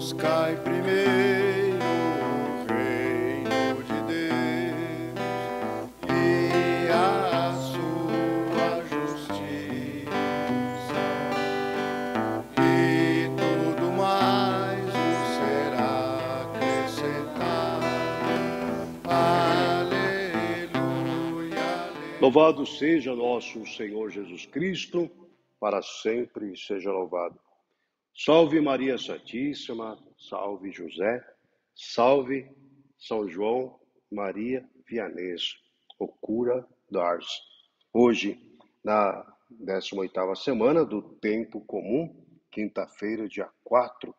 Buscai primeiro o reino de Deus e a sua justiça, e tudo mais vos será acrescentado. Aleluia, aleluia. Louvado seja nosso Senhor Jesus Cristo, para sempre seja louvado. Salve Maria Santíssima, salve José, salve São João Maria Vianney, o cura d'Ars. Hoje, na 18ª semana do Tempo Comum, quinta-feira, dia 4,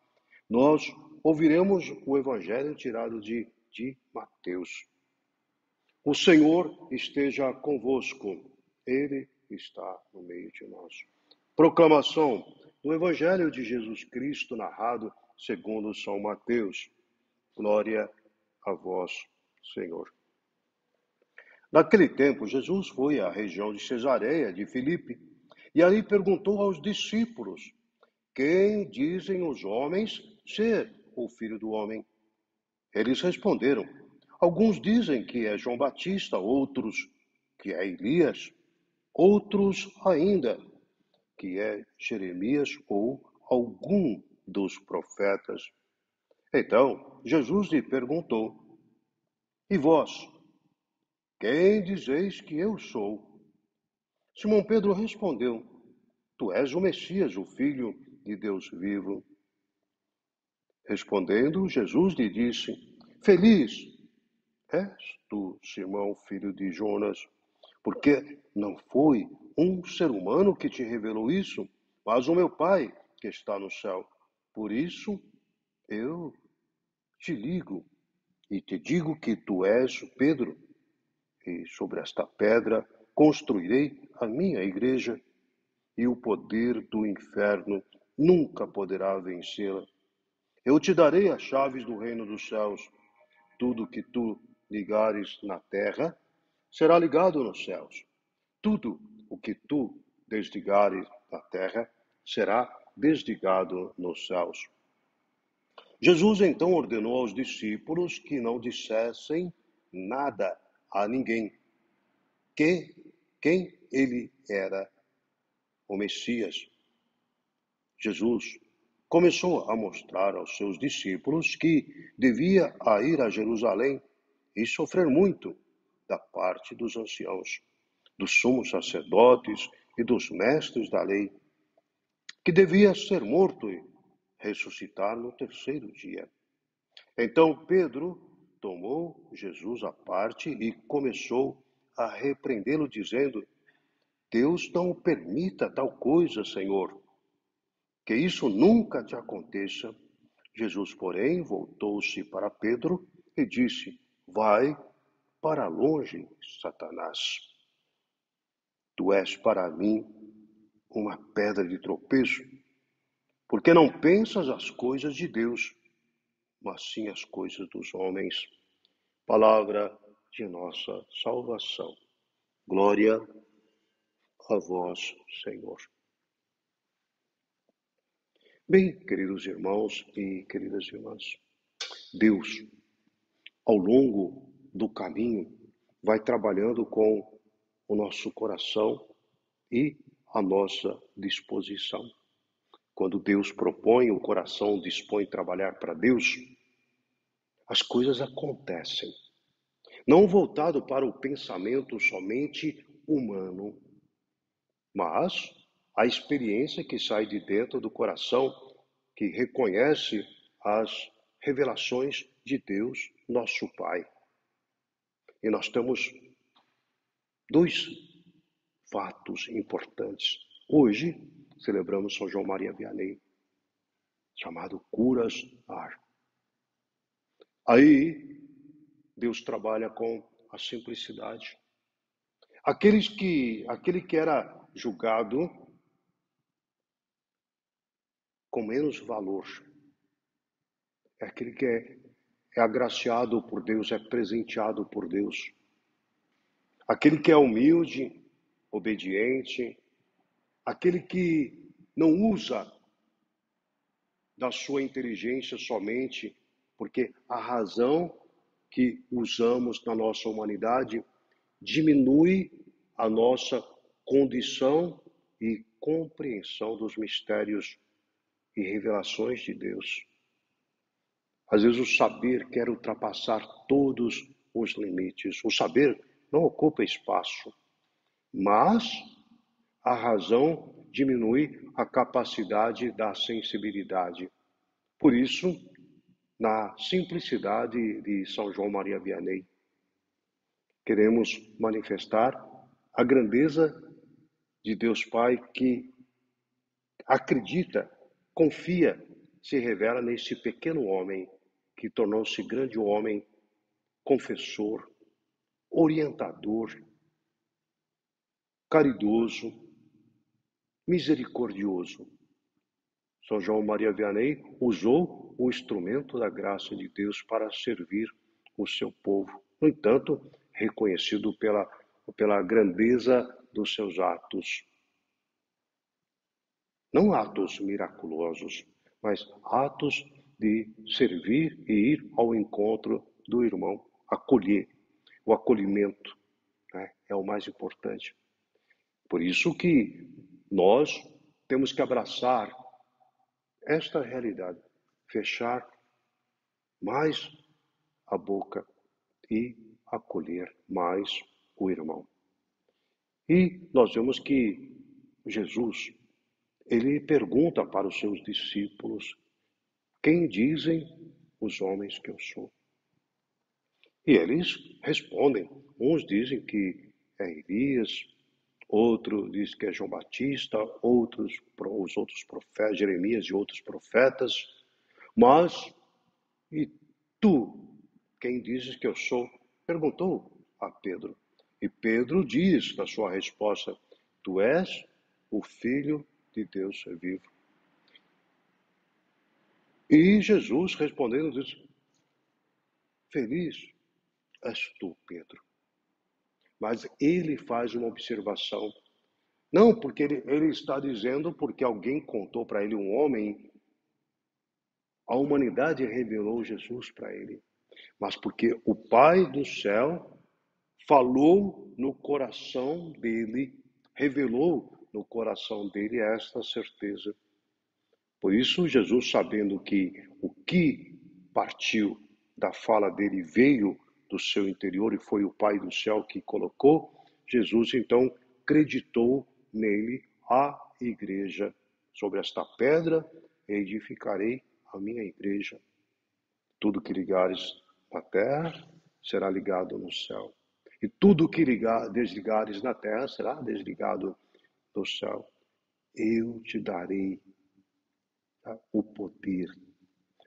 nós ouviremos o Evangelho tirado de Mateus. O Senhor esteja convosco, Ele está no meio de nós. Proclamação do Evangelho de Jesus Cristo, narrado segundo São Mateus. Glória a vós, Senhor. Naquele tempo, Jesus foi à região de Cesareia de Filipe e ali perguntou aos discípulos: quem dizem os homens ser o Filho do Homem? Eles responderam: alguns dizem que é João Batista, outros que é Elias, outros ainda que é Jeremias ou algum dos profetas. Então, Jesus lhe perguntou: e vós, quem dizeis que eu sou? Simão Pedro respondeu: tu és o Messias, o Filho de Deus vivo. Respondendo, Jesus lhe disse: feliz és tu, Simão, filho de Jonas, porque não foi um ser humano que te revelou isso, mas o meu Pai que está no céu. Por isso eu te ligo e te digo que tu és Pedro, e sobre esta pedra construirei a minha igreja, e o poder do inferno nunca poderá vencê-la. Eu te darei as chaves do reino dos céus. Tudo que tu ligares na terra será ligado nos céus. Tudo o que tu desligares na terra será desligado nos céus. Jesus então ordenou aos discípulos que não dissessem nada a ninguém, quem ele era, o Messias. Jesus começou a mostrar aos seus discípulos que devia ir a Jerusalém e sofrer muito da parte dos anciãos, dos sumos sacerdotes e dos mestres da lei, que devia ser morto e ressuscitar no terceiro dia. Então Pedro tomou Jesus à parte e começou a repreendê-lo, dizendo: Deus não permita tal coisa, Senhor, que isso nunca te aconteça. Jesus, porém, voltou-se para Pedro e disse: vai para longe, Satanás. Tu és para mim uma pedra de tropeço, porque não pensas as coisas de Deus, mas sim as coisas dos homens. Palavra de nossa salvação. Glória a vós, Senhor. Bem, queridos irmãos e queridas irmãs, Deus, ao longo do caminho, vai trabalhando com o nosso coração e a nossa disposição. Quando Deus propõe, o coração dispõe trabalhar para Deus, as coisas acontecem. Não voltado para o pensamento somente humano, mas a experiência que sai de dentro do coração, que reconhece as revelações de Deus, nosso Pai. E nós temos dois fatos importantes. Hoje, celebramos São João Maria Vianney, chamado Curas d'Ars. Aí, Deus trabalha com a simplicidade. Aquele que era julgado com menos valor, é aquele que é agraciado por Deus, é presenteado por Deus. Aquele que é humilde, obediente, aquele que não usa da sua inteligência somente, porque a razão que usamos na nossa humanidade diminui a nossa condição e compreensão dos mistérios e revelações de Deus. Às vezes o saber quer ultrapassar todos os limites. O saber não ocupa espaço, mas a razão diminui a capacidade da sensibilidade. Por isso, na simplicidade de São João Maria Vianney, queremos manifestar a grandeza de Deus Pai que acredita, confia, se revela nesse pequeno homem que tornou-se grande homem, confessor, orientador, caridoso, misericordioso. São João Maria Vianney usou o instrumento da graça de Deus para servir o seu povo. No entanto, reconhecido pela grandeza dos seus atos. Não atos miraculosos, mas atos de servir e ir ao encontro do irmão, acolher. O acolhimento, né, é o mais importante. Por isso que nós temos que abraçar esta realidade, fechar mais a boca e acolher mais o irmão. E nós vemos que Jesus, ele pergunta para os seus discípulos: quem dizem os homens que eu sou? E eles respondem. Uns dizem que é Elias, outro diz que é João Batista, os outros profetas, Jeremias e outros profetas. Mas, e tu, quem dizes que eu sou? Perguntou a Pedro. E Pedro diz na sua resposta: tu és o Filho de Deus vivo. E Jesus respondendo diz: feliz és tu, Pedro. Mas ele faz uma observação. Não porque ele está dizendo porque alguém contou para ele, um homem, a humanidade revelou Jesus para ele. Mas porque o Pai do céu falou no coração dele, revelou no coração dele esta certeza. Por isso, Jesus, sabendo que o que partiu da fala dele veio do seu interior e foi o Pai do céu que colocou, Jesus então acreditou nele a igreja. Sobre esta pedra edificarei a minha igreja. Tudo que ligares na terra será ligado no céu. E tudo que desligares na terra será desligado do céu. Eu te darei o poder.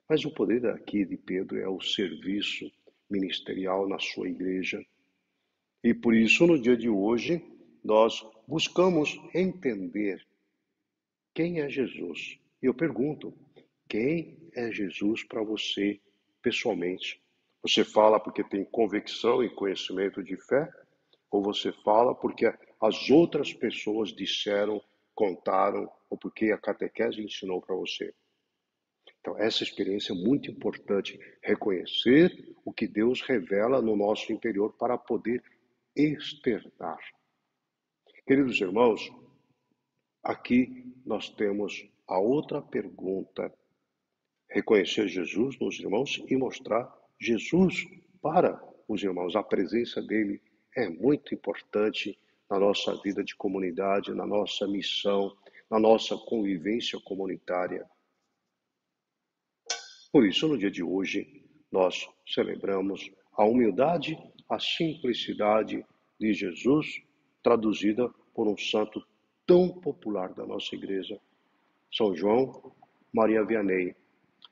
Mas o poder aqui de Pedro é o serviço ministerial na sua igreja. E por isso, no dia de hoje, nós buscamos entender quem é Jesus. E eu pergunto, quem é Jesus para você pessoalmente? Você fala porque tem convicção e conhecimento de fé? Ou você fala porque as outras pessoas disseram, contaram, ou porque a catequese ensinou para você? Então, essa experiência é muito importante, reconhecer o que Deus revela no nosso interior para poder externar. Queridos irmãos, aqui nós temos a outra pergunta. Reconhecer Jesus nos irmãos e mostrar Jesus para os irmãos. A presença dele é muito importante na nossa vida de comunidade, na nossa missão, na nossa convivência comunitária. Por isso, no dia de hoje, nós celebramos a humildade, a simplicidade de Jesus, traduzida por um santo tão popular da nossa igreja, São João Maria Vianney.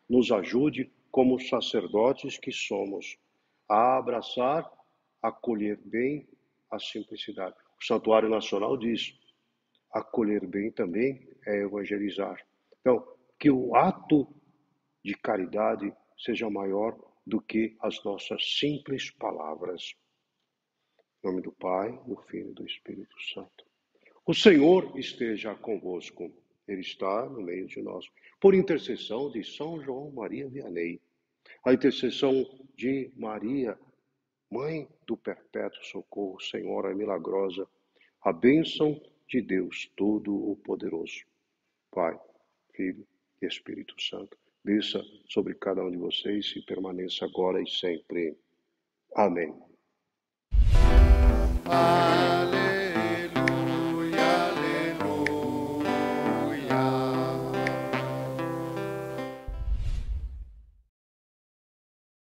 Nos ajude, como sacerdotes que somos, a abraçar, acolher bem a simplicidade. O Santuário Nacional diz: acolher bem também é evangelizar. Então, que o ato de caridade seja maior do que as nossas simples palavras. Em nome do Pai, do Filho e do Espírito Santo. O Senhor esteja convosco. Ele está no meio de nós. Por intercessão de São João Maria Vianney, a intercessão de Maria, Mãe do Perpétuo Socorro, Senhora Milagrosa, a bênção de Deus Todo-o-Poderoso, Pai, Filho e Espírito Santo, desça sobre cada um de vocês e permaneça agora e sempre. Amém.